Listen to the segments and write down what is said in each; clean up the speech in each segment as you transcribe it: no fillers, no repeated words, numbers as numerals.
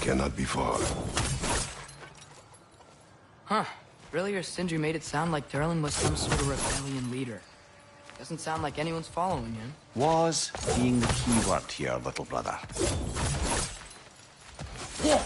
cannot be far. Huh. Earlier, Sindri made it sound like Durlin was some sort of rebellion leader. Doesn't sound like anyone's following him. Was being the key word here, little brother. Yeah.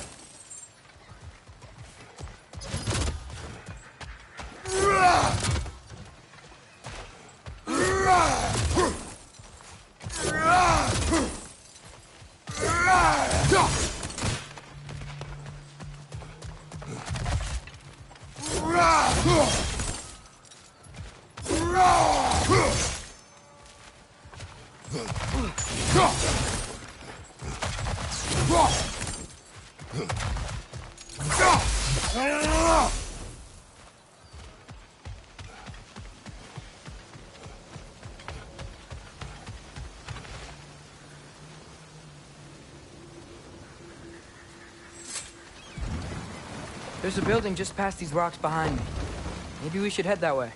There's a building just past these rocks behind me. Maybe we should head that way.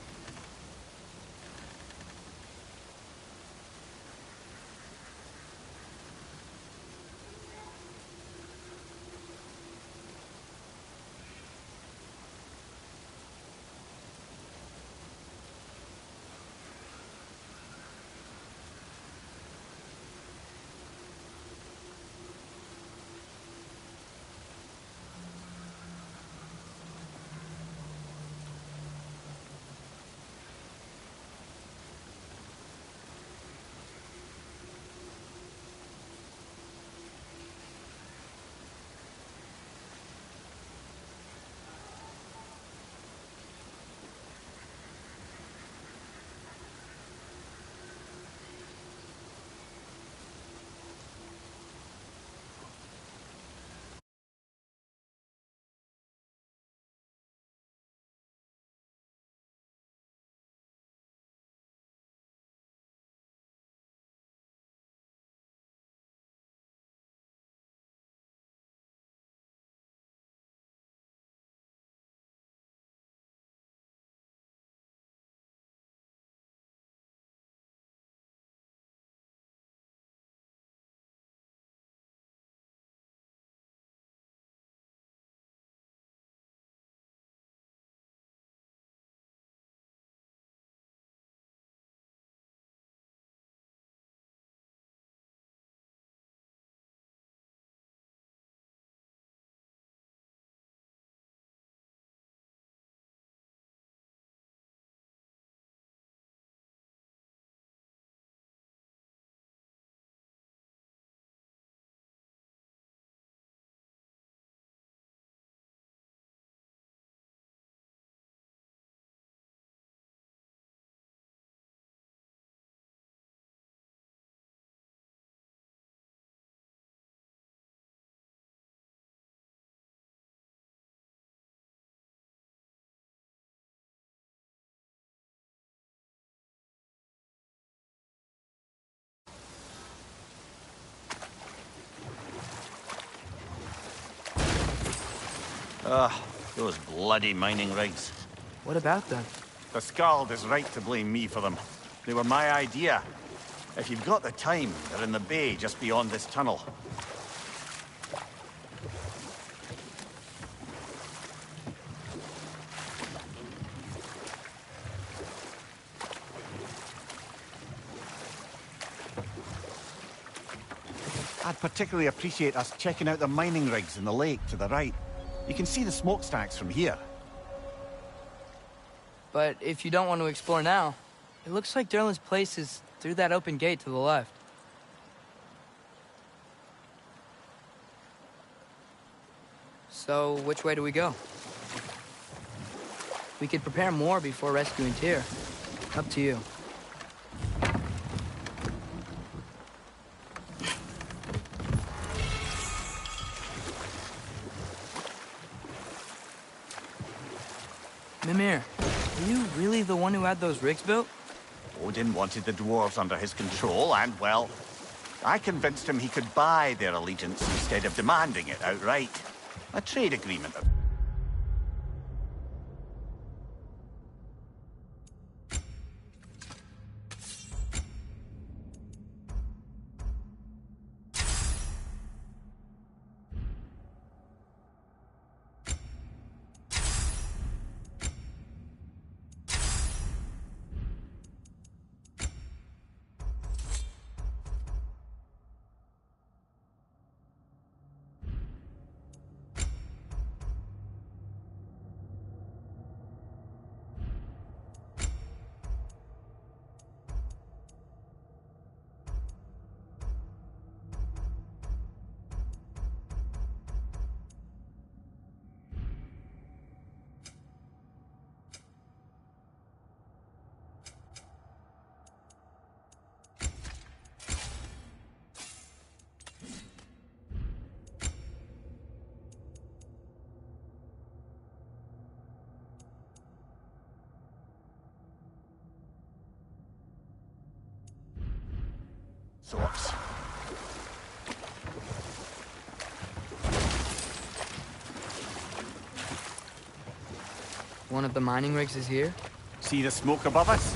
Ugh, those bloody mining rigs. What about them? The Skald is right to blame me for them. They were my idea. If you've got the time, they're in the bay just beyond this tunnel. I'd particularly appreciate us checking out the mining rigs in the lake to the right. You can see the smokestacks from here. But if you don't want to explore now, it looks like Durlin's place is through that open gate to the left. So, which way do we go? We could prepare more before rescuing Tyr. Up to you. Mimir, are you really the one who had those rigs built? Odin wanted the dwarves under his control, and, well, I convinced him he could buy their allegiance instead of demanding it outright. A trade agreement. sorts. One of the mining rigs is here? See the smoke above us?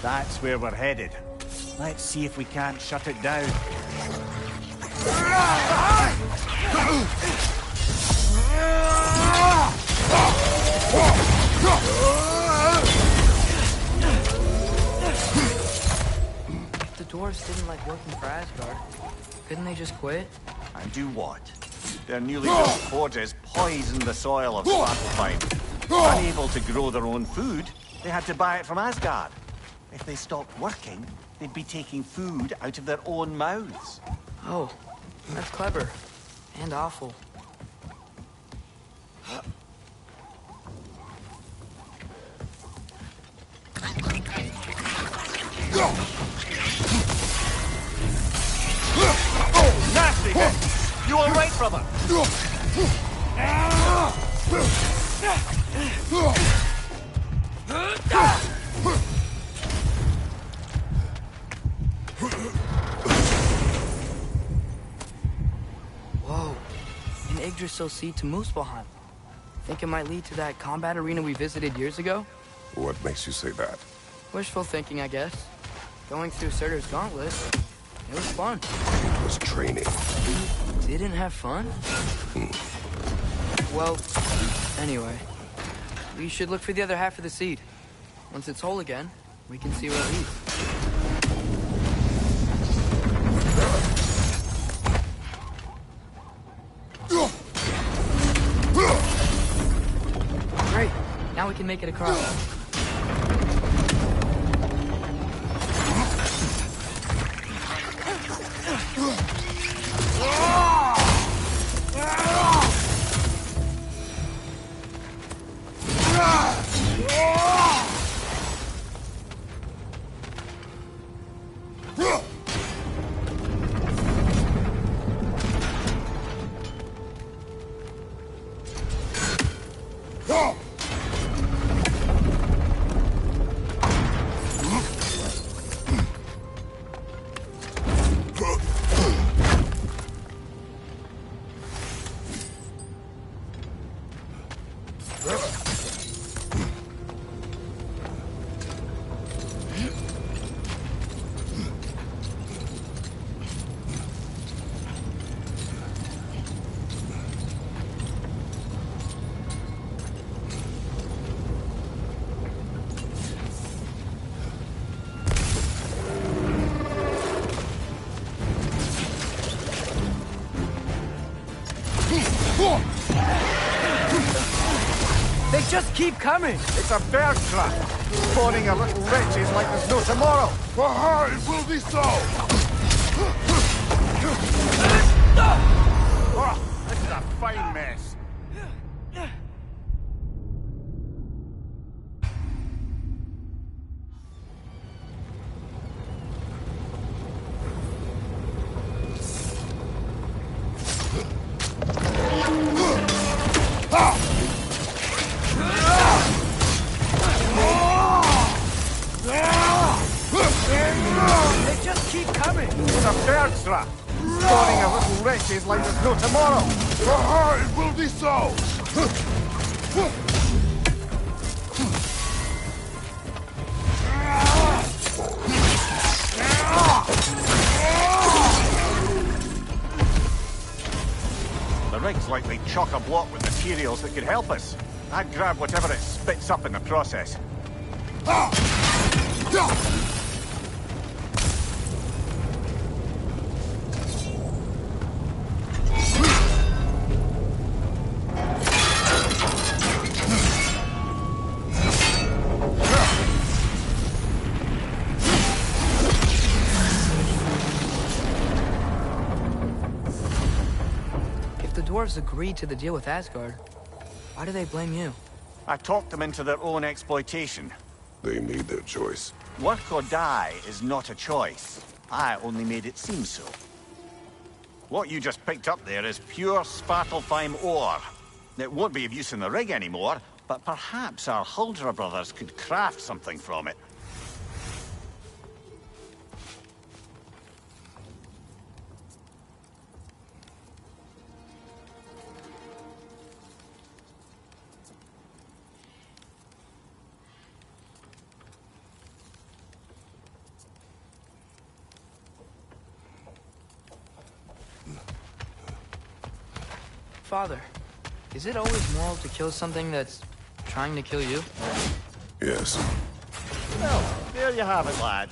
That's where we're headed. Let's see if we can't shut it down. If the dwarves didn't like working for Asgard, couldn't they just quit? And do what? Their newly built forges poisoned the soil of Svartalfheim. Unable to grow their own food, they had to buy it from Asgard. If they stopped working, they'd be taking food out of their own mouths. Oh, that's clever. And awful. Oh, nasty hit! You all right, brother? Whoa. An Yggdrasil seed to Muspelheim. Think it might lead to that combat arena we visited years ago? What makes you say that? Wishful thinking, I guess. Going through Surtur's gauntlet, it was fun. It was training. Didn't have fun? Well, anyway. We should look for the other half of the seed. Once it's whole again, we can see where it leads. Great. Now we can make it across. They just keep coming! It's a bear trap! Spawning a little wretches like there's no tomorrow! Aha! It will be so! Oh, this is a fine mess. They just keep coming! It's a bear trap! Spawning a little wretches like there's no tomorrow! Aha! It will be so! The rig's likely chock-a-block with materials that could help us. I'd grab whatever it spits up in the process. If the dwarves agreed to the deal with Asgard, why do they blame you? I talked them into their own exploitation. They made their choice. Work or die is not a choice. I only made it seem so. What you just picked up there is pure Svartalfheim ore. It won't be of use in the rig anymore, but perhaps our Huldra brothers could craft something from it. father. Is it always moral to kill something that's trying to kill you? Yes. Well, there you have it, lad.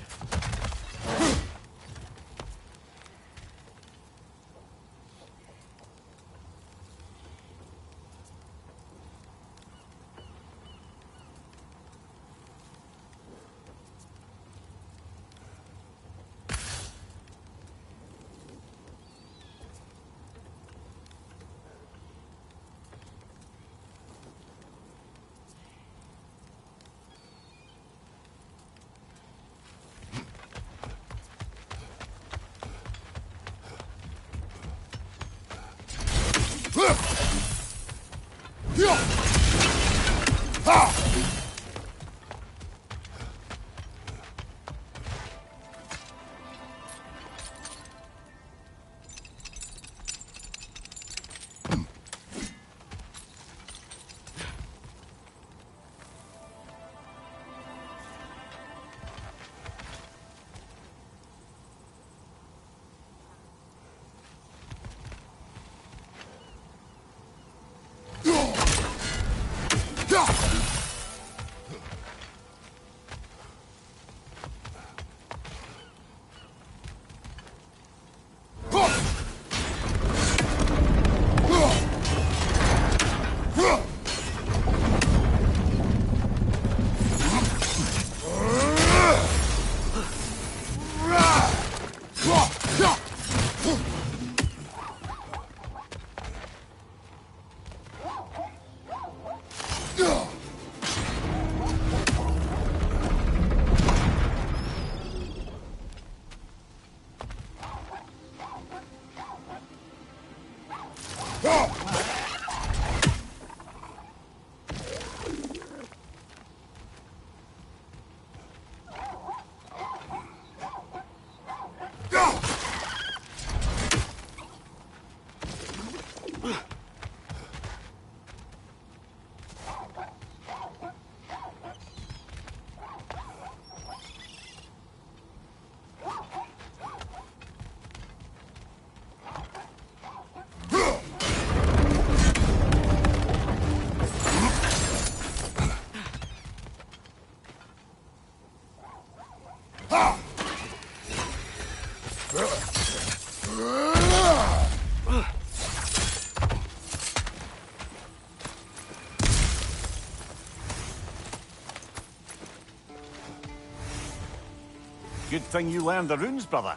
Good thing you learned the runes, brother.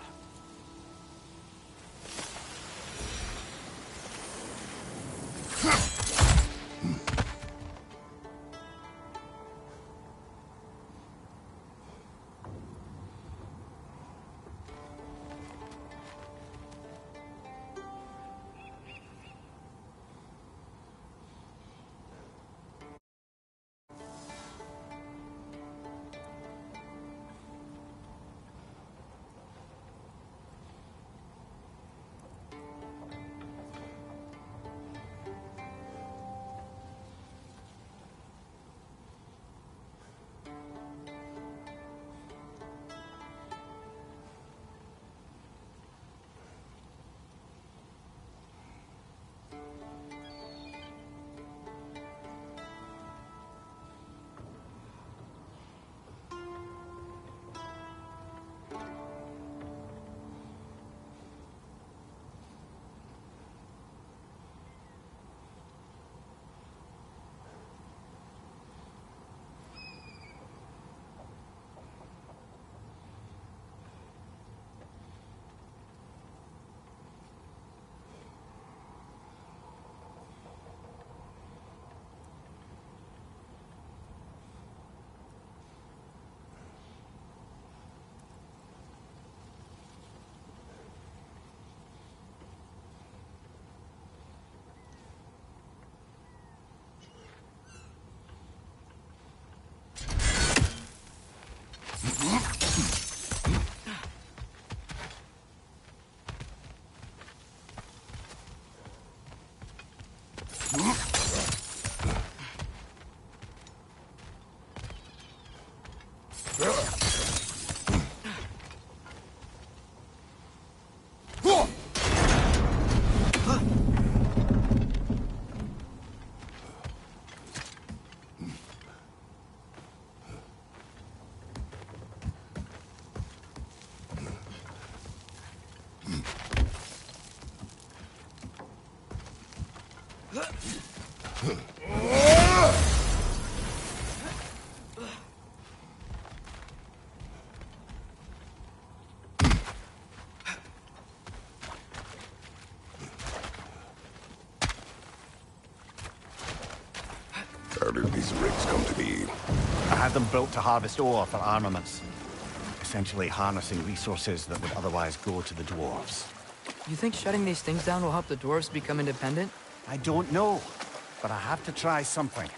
did these rigs come to be? I had them built to harvest ore for armaments. Essentially harnessing resources that would otherwise go to the dwarves. You think shutting these things down will help the dwarves become independent? I don't know, but I have to try something.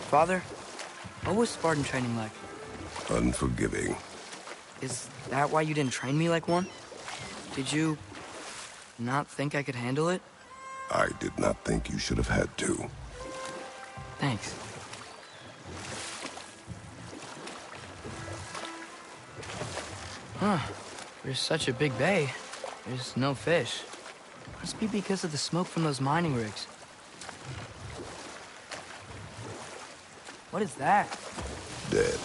Father, what was Spartan training like? Unforgiving. Is that why you didn't train me like one? Did you not think I could handle it? I did not think you should have had to. Thanks. Huh. There's such a big bay. There's no fish. Must be because of the smoke from those mining rigs. What is that? Dead.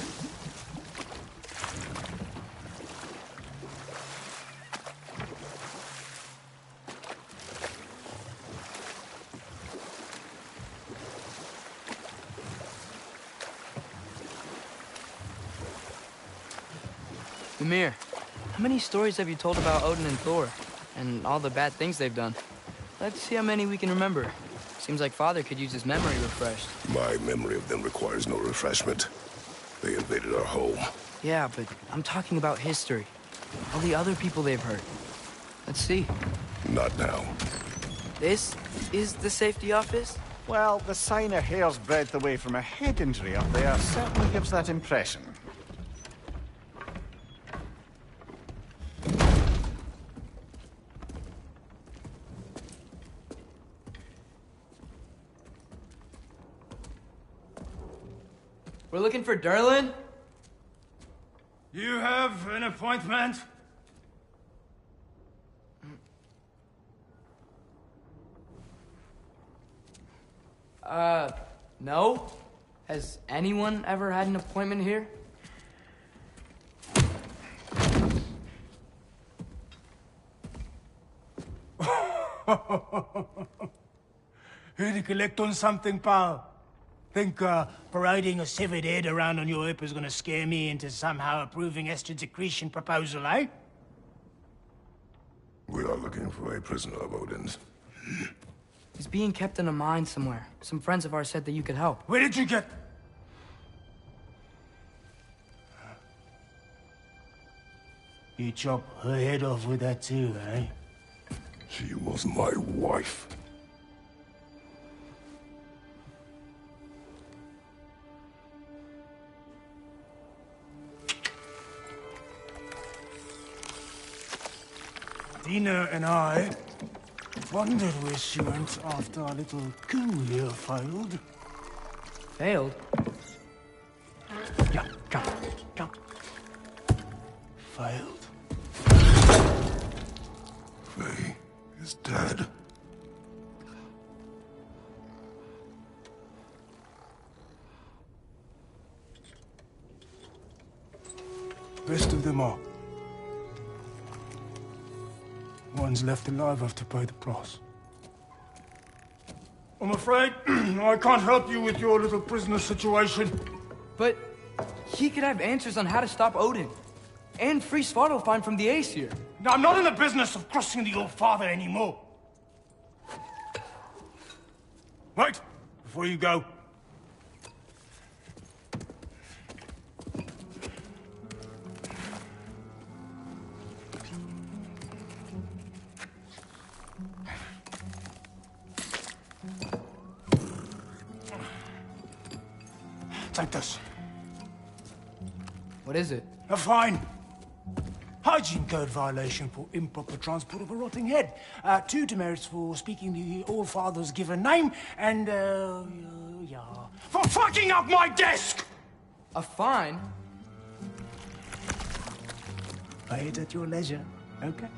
Ymir, how many stories have you told about Odin and Thor? And all the bad things they've done? Let's see how many we can remember. Seems like Father could use his memory refreshed. My memory of them requires no refreshment. They invaded our home. Yeah, but I'm talking about history. All the other people they've hurt. Let's see. Not now. This is the safety office? Well, the sign a hair's breadth away from a head injury up there certainly gives that impression. We're looking for Durlin? You have an appointment? No? Has anyone ever had an appointment here? Here to collect on something, pal? Think parading a severed head around on your hip is gonna scare me into somehow approving Estrid's accretion proposal, eh? We are looking for a prisoner of Odin's. He's being kept in a mine somewhere. Some friends of ours said that you could help. Where did you get... You chop her head off with that too, eh? She was my wife. Dina and I wondered where she went after our little coup here failed. Failed? Yeah, come. Failed. Faye is dead. Best of them all. One's left alive have to pay the price. I'm afraid I can't help you with your little prisoner situation. But he could have answers on how to stop Odin. And free Svartalfheim from the Aesir. Now, I'm not in the business of crossing the old father anymore. Wait, before you go. Take this. What is it? A fine. Hygiene code violation for improper transport of a rotting head. 2 demerits for speaking the All-Father's given name, and, yeah... for fucking up my desk! A fine? Pay it at your leisure, okay?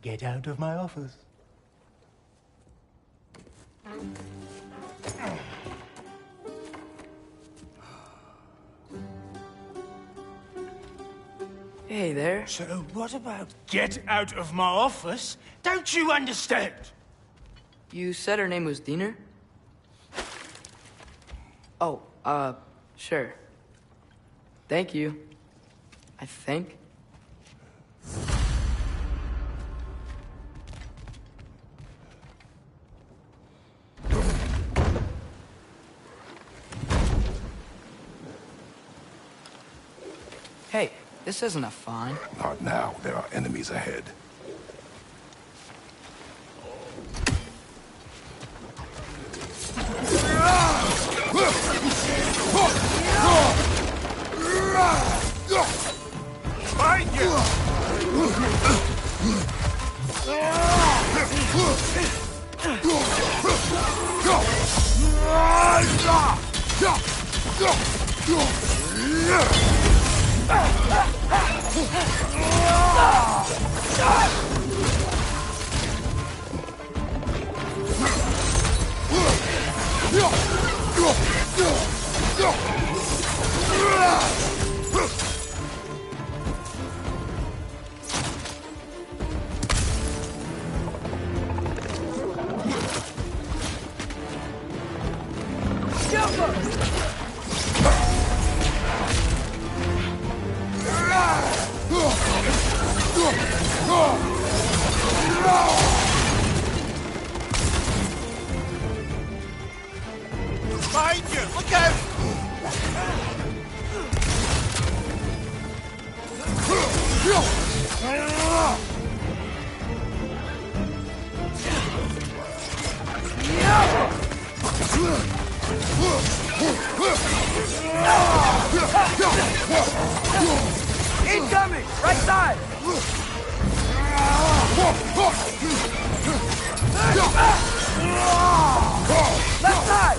Get out of my office. Hey there. So what about get out of my office? Don't you understand? You said her name was Diener? Oh, sure. Thank you. I think. Hey, this isn't a fine. Not now. There are enemies ahead. Find you! Find you! Look out! Incoming! Right side! Left side!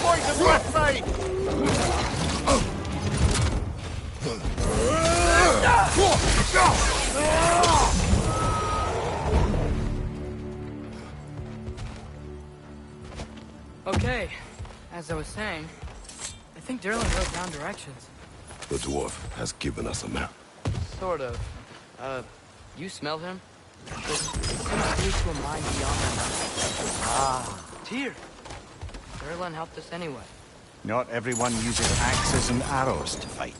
Poison left side! Okay, as I was saying, I think Derlin wrote down directions. The dwarf has given us a map. Sort of. You smelled him? It seems to lead to a mine beyond that mountain. Ah. Tyr! Derlin helped us anyway. Not everyone uses axes and arrows to fight.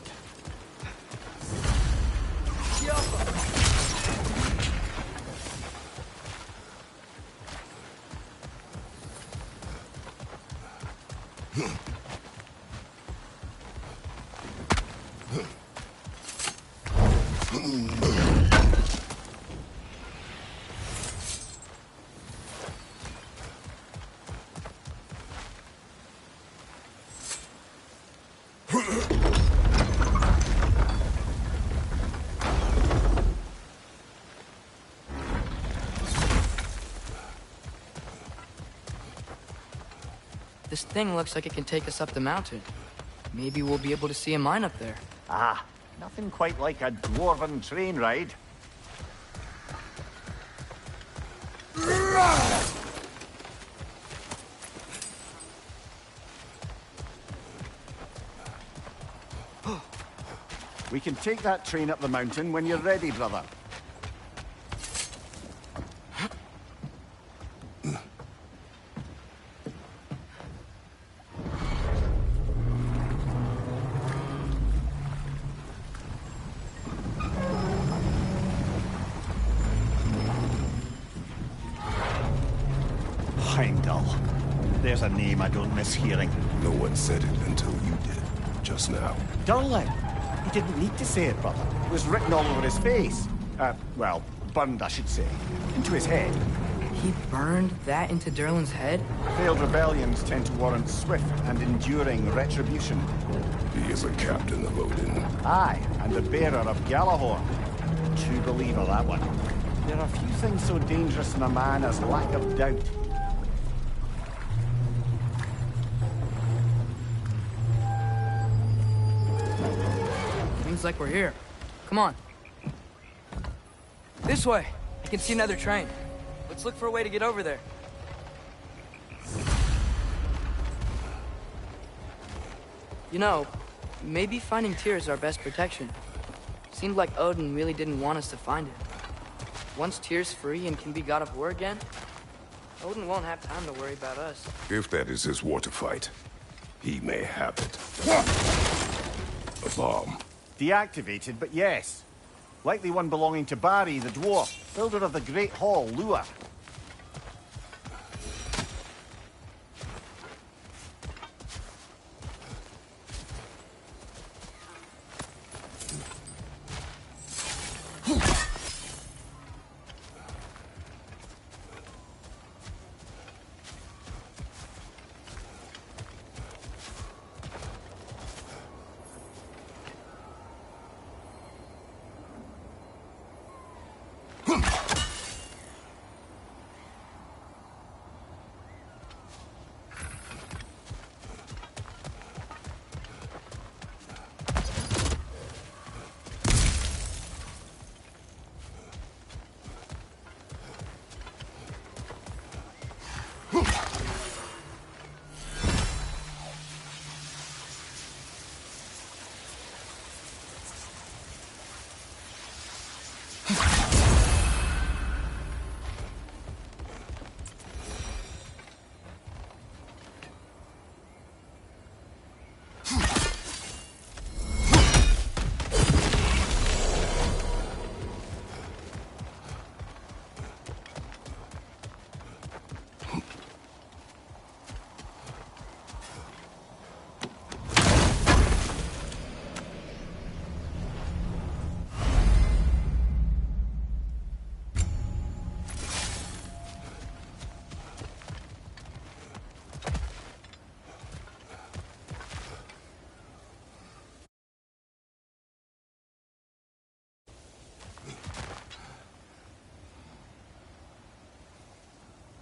This thing looks like it can take us up the mountain. Maybe we'll be able to see a mine up there. Ah, nothing quite like a dwarven train ride. We can take that train up the mountain when you're ready, brother. Heimdall. There's a name I don't miss hearing. No one said it until you did, just now. Durlin. He didn't need to say it, brother. It was written all over his face. Well, burned, I should say. Into his head. He burned that into Derlin's head? Failed rebellions tend to warrant swift and enduring retribution. He is a captain of Odin. Aye, and the bearer of Galahorn. True believer, that one. There are few things so dangerous in a man as lack of doubt. Seems like we're here. Come on. This way. I can see another train. Let's look for a way to get over there. You know, maybe finding Tyr is our best protection. Seemed like Odin really didn't want us to find it. Once Tyr's free and can be God of War again, Odin won't have time to worry about us. If that is his war to fight, he may have it. A bomb. Deactivated, but yes. Likely one belonging to Barry, the dwarf, builder of the Great Hall, Lua.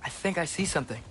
I think I see something.